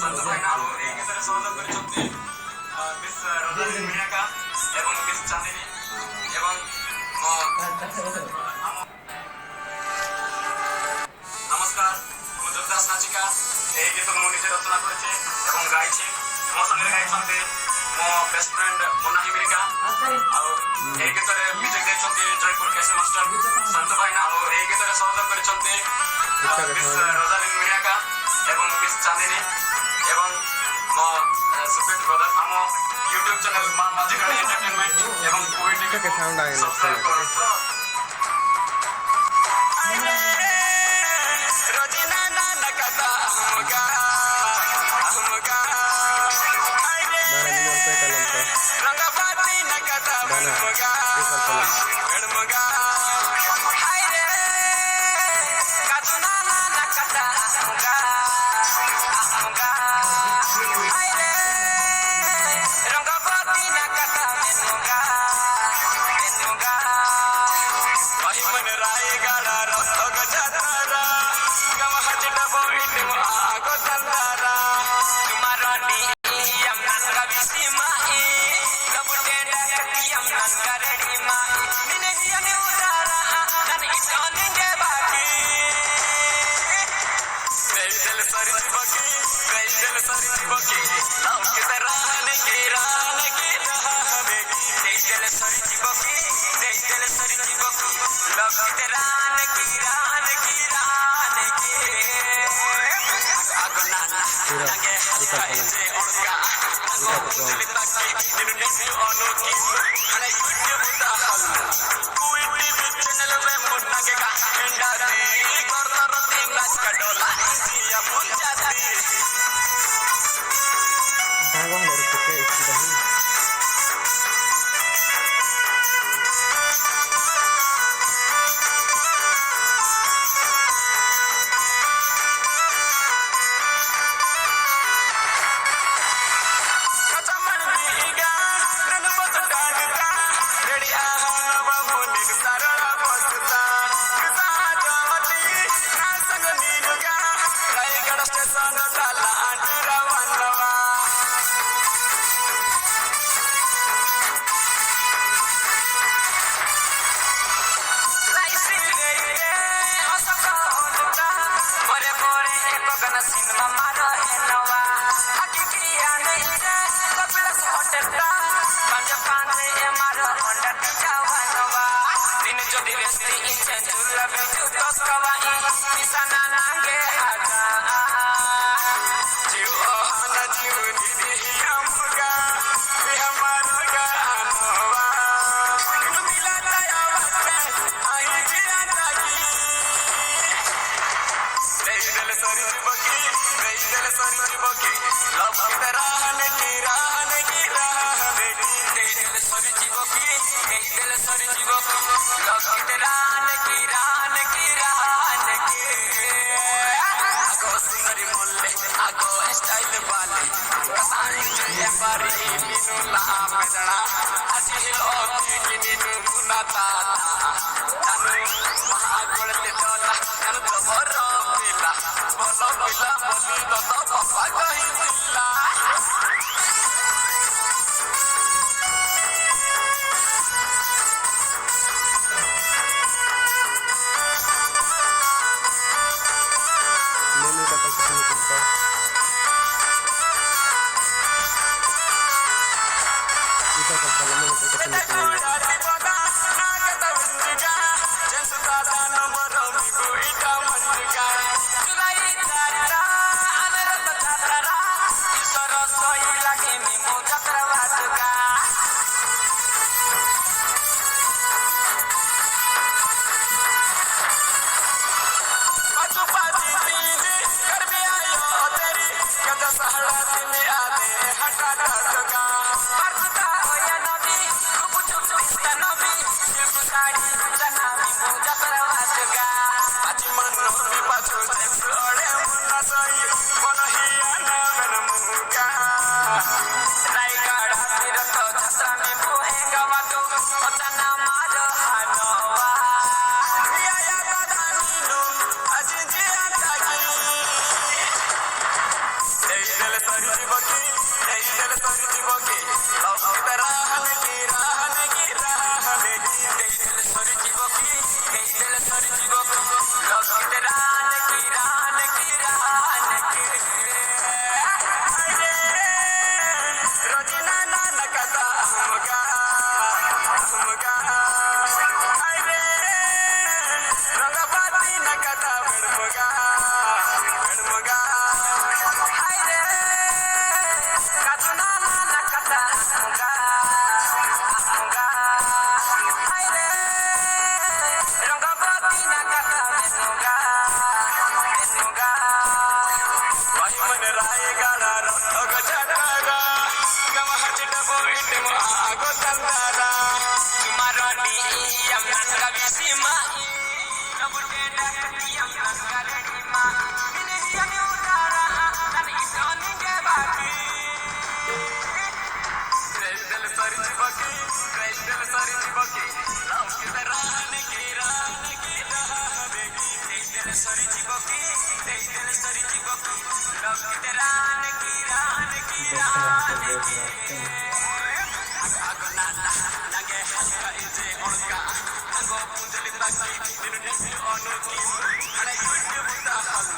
শান্ত ভাই না এই গীতারে সহযোগ করেছেন মিস রোজালিন মিনাকা এবং মিস চাঁদিনী এবং নমস্কার ମୁଁ ଦେବଦାସ ନାଚିକା ଏହି ଗୀତକୁ ମୁଁ ନିଜେ ରଚନା କରିଛି ଏବଂ ଗାଇଛି ମୋ ସାଙ୍ଗରେ ଗାଇଛନ୍ତି ମୋ ବେଷ୍ଟ ଫ୍ରେଣ୍ଡ ମୁନ୍ନା ହିମିରିକା ଆଉ ଏହି ଗୀତରେ ମ୍ୟୁଜିକ୍ ଦେଇଛନ୍ତି ଜୟପୁର କେସି ମାଷ୍ଟର ଶାନ୍ତ ଭାଇନା ଆଉ ଏହି ଗୀତରେ ସହଯୋଗ କରିଛନ୍ତି ମିସ୍ ରୋଜାଲିନ ମିନାକା ଏବଂ ମିସ୍ ଚାନ୍ଦିନୀ ଏବଂ ମୋ ସୁପିଟ ବ୍ରଦର ଆମ ୟୁଟ୍ୟୁବ୍ ଚ୍ୟାନେଲ ମା ମାଜିକାଳି ଏଣ୍ଟରଟେନମେଣ୍ଟ ଏବଂ କୋଭିଡ୍ ସବସ୍କ୍ରାଇବ୍ କରନ୍ତୁ सरी जीवकी यही दिल सरी जीवकी लव की रहने की रहने की रहने की यही दिल सरी जीवकी यही दिल सरी जीवकी लव की रहने की रहने की रहने की रोजिना ना नकता हमगा हमगा अरे रंगबाती नकता बड़मगा बड़मगा अरे काजुना ना नकता हमगा हमगा अरे रंगबाती नकता बड़मगा बड़मगा वही मन राय गाड़ा रंग जटागा Aku tantara Sumaroni yang nangga bisima Kabur beda yang nangga lima Ini yang udara dan itu ninja baki Del sari jibaki Del sari jibaki Lau kita rahane ki rahbeki Del sari jibaki Del sari jibaki Lau kita rahane ki rahbeki Aku nana nage hanga ije orga Anggo punjali taki dinu nesi onuki Ada yude buta halu